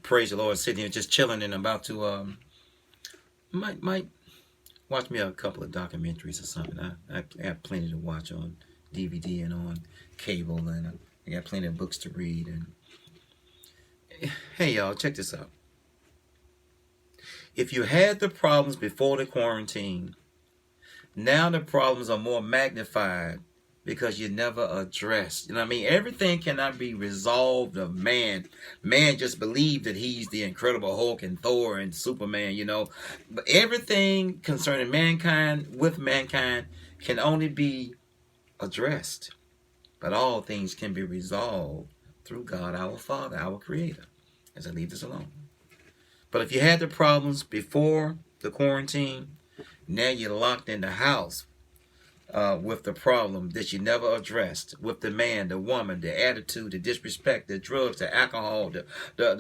praise the Lord, sitting here just chilling and about to might watch me a couple of documentaries or something. I have plenty to watch on DVD and on cable, and I got plenty of books to read. And hey, y'all, check this out. If you had the problems before the quarantine, now the problems are more magnified because you never addressed. You know what I mean? Everything cannot be resolved of man. Man just believed that he's the Incredible Hulk and Thor and Superman, you know. But everything concerning mankind, with mankind, can only be addressed. But all things can be resolved through God, our Father, our Creator, as I leave this alone. But if you had the problems before the quarantine, now you're locked in the house with the problem that you never addressed, with the man, the woman, the attitude, the disrespect, the drugs, the alcohol, the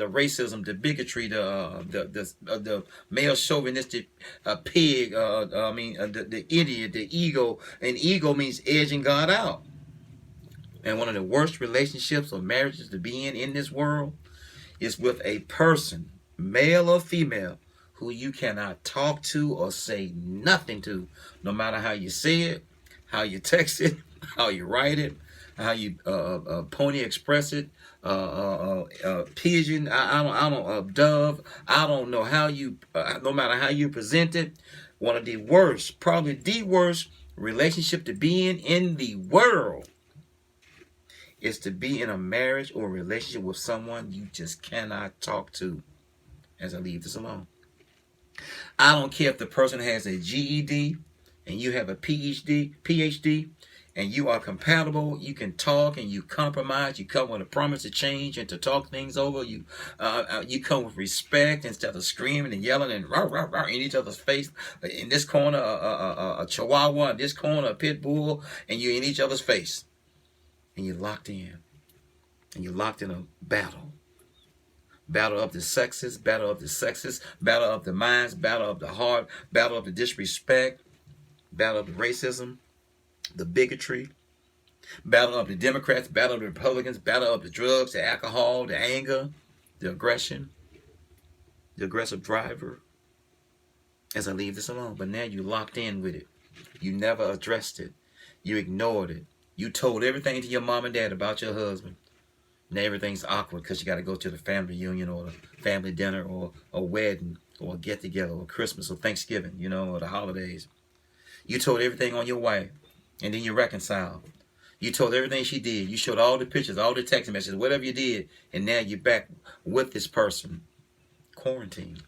racism, the bigotry, the male chauvinistic pig. The idiot, the ego, and ego means edging God out. And one of the worst relationships or marriages to be in this world is with a person, male or female, who you cannot talk to or say nothing to, no matter how you say it, how you text it, how you write it, how you pony express it, pigeon, I don't, dove, I don't know how you, no matter how you present it. One of the worst, probably the worst relationship to be in the world is to be in a marriage or a relationship with someone you just cannot talk to, as I leave this alone. I don't care if the person has a GED and you have a PhD, and you are compatible. You can talk and you compromise. You come with a promise to change and to talk things over. You come with respect instead of screaming and yelling and rah, rah, rah in each other's face. In this corner, a Chihuahua. In this corner, a pit bull, and you're in each other's face. And you're locked in. And you're locked in a battle. Battle of the sexes, battle of the minds, battle of the heart, battle of the disrespect, battle of the racism, the bigotry, battle of the Democrats, battle of the Republicans, battle of the drugs, the alcohol, the anger, the aggression, the aggressive driver, as I leave this alone. But now you're locked in with it. You never addressed it. You ignored it. You told everything to your mom and dad about your husband. Now everything's awkward because you got to go to the family reunion or the family dinner or a wedding or a get-together or Christmas or Thanksgiving, you know, or the holidays. You told everything on your wife, and then you reconciled. You told everything she did. You showed all the pictures, all the text messages, whatever you did, and now you're back with this person, quarantined.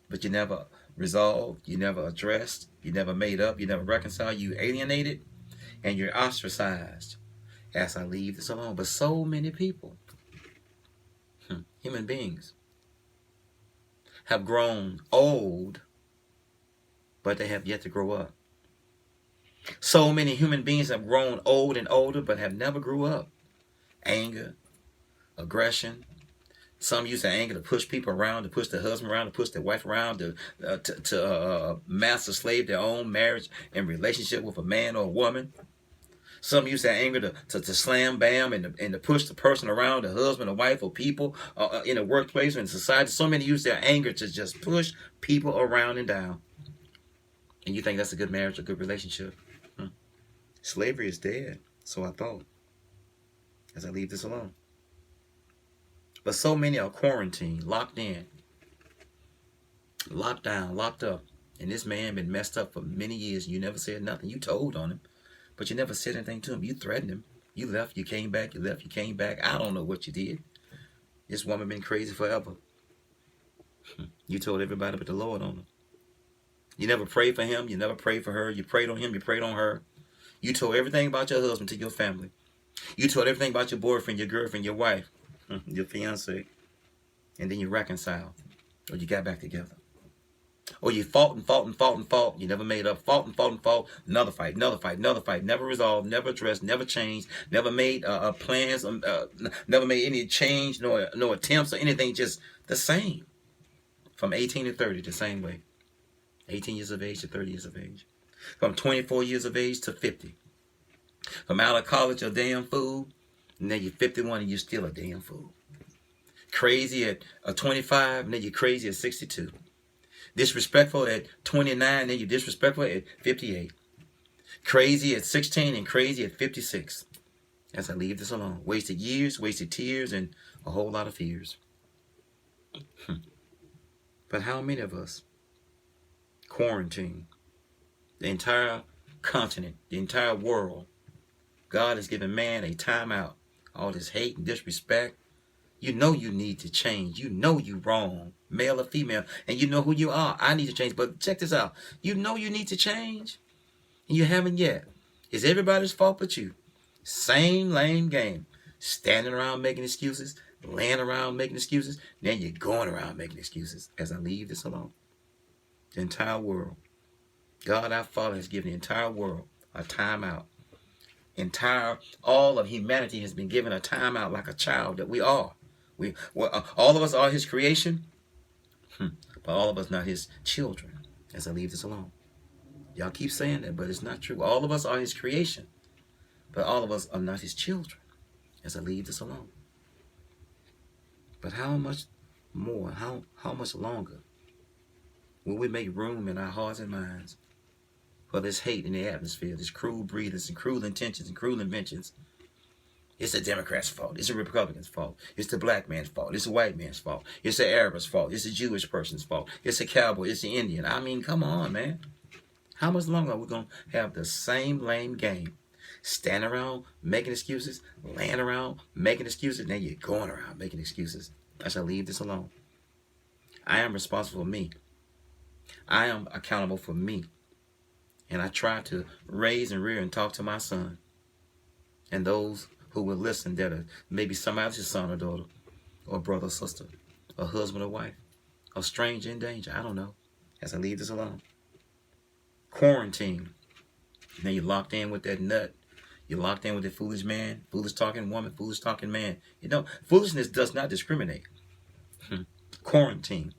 But you never resolved, you never addressed, you never made up, you never reconciled, you alienated, and you're ostracized. As I leave this alone. But so many people, human beings, have grown old, but they have yet to grow up. So many human beings have grown old and older, but have never grew up. Anger, aggression. Some use their anger to push people around, to push their husband around, to push their wife around, to master slave their own marriage and relationship with a man or a woman. Some use that anger to slam bam and to push the person around, the husband or wife or people in the workplace or in society. So many use their anger to just push people around and down. And you think that's a good marriage, a good relationship? Slavery is dead, so I thought, as I leave this alone. But so many are quarantined, locked in, locked down, locked up. And this man been messed up for many years. You never said nothing. You told on him. But you never said anything to him. You threatened him. You left, you came back, you left, you came back. I don't know what you did. This woman been crazy forever. You told everybody but the Lord on him. You never prayed for him. You never prayed for her. You prayed on him. You prayed on her. You told everything about your husband to your family. You told everything about your boyfriend, your girlfriend, your wife, your fiance. And then you reconciled. Or you got back together. Or you fought and fought and fought and fought. You never made up. Fought and fought and fought. Another fight, another fight, another fight. Never resolved, never addressed, never changed. Never made plans. Never made any change, no attempts or anything. Just the same. From 18 to 30, the same way. 18 years of age to 30 years of age. From 24 years of age to 50. From out of college, a damn fool. And then you're 51 and you're still a damn fool. Crazy at 25, and then you're crazy at 62. Disrespectful at 29, then you're disrespectful at 58. Crazy at 16 and crazy at 56. As I leave this alone. Wasted years, wasted tears, and a whole lot of fears. But how many of us quarantine the entire continent, the entire world? God has given man a timeout. All this hate and disrespect. You know you need to change. You know you're wrong, male or female, and you know who you are. I need to change. But check this out. You know you need to change, and you haven't yet. It's everybody's fault but you. Same lame game. Standing around making excuses, laying around making excuses, then you're going around making excuses. As I leave this alone. The entire world. God our Father has given the entire world a timeout. All of humanity has been given a timeout like a child that we are. All of us are his creation, but all of us not his children. As I leave this alone. Y'all keep saying that, but it's not true. All of us are his creation, but all of us are not his children. As I leave this alone. But how much more, how much longer will we make room in our hearts and minds for this hate in the atmosphere, this cruel breathings and cruel intentions and cruel inventions? It's the Democrats' fault. It's the Republicans' fault. It's the black man's fault. It's the white man's fault. It's the Arab's fault. It's the Jewish person's fault. It's the cowboy. It's the Indian. I mean, come on, man. How much longer are we going to have the same lame game? Standing around making excuses, laying around making excuses, then you're going around making excuses. I shall leave this alone. I am responsible for me. I am accountable for me. And I try to raise and rear and talk to my son. And those who will listen that are maybe somebody else's son or daughter, or brother or sister, or husband or wife, or stranger in danger. I don't know. As I leave this alone. Quarantine. Then you're locked in with that nut. You're locked in with the foolish man, foolish talking woman, foolish talking man. You know, foolishness does not discriminate. Quarantine.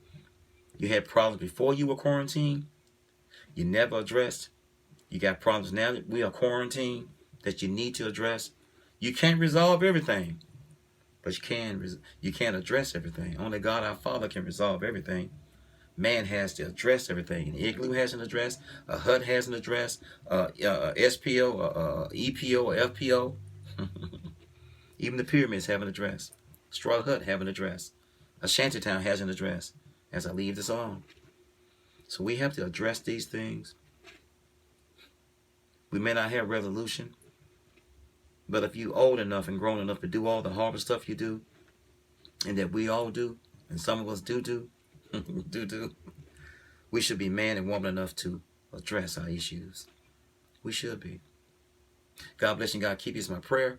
You had problems before you were quarantined. You never addressed. You got problems now that we are quarantined that you need to address. You can't resolve everything, but you can address everything. Only God our Father can resolve everything. Man has to address everything. An igloo has an address. A hut has an address. SPO, EPO, or FPO. Even the pyramids have an address. Straw hut have an address. A shantytown has an address. As I leave this alone. So we have to address these things. We may not have resolution. But if you're old enough and grown enough to do all the horrible stuff you do, and that we all do, and some of us do, we should be man and woman enough to address our issues. We should be. God bless you. God keep you is my prayer.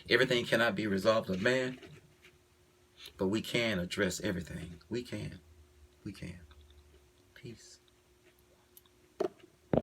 Everything cannot be resolved with man, but we can address everything. We can. Peace.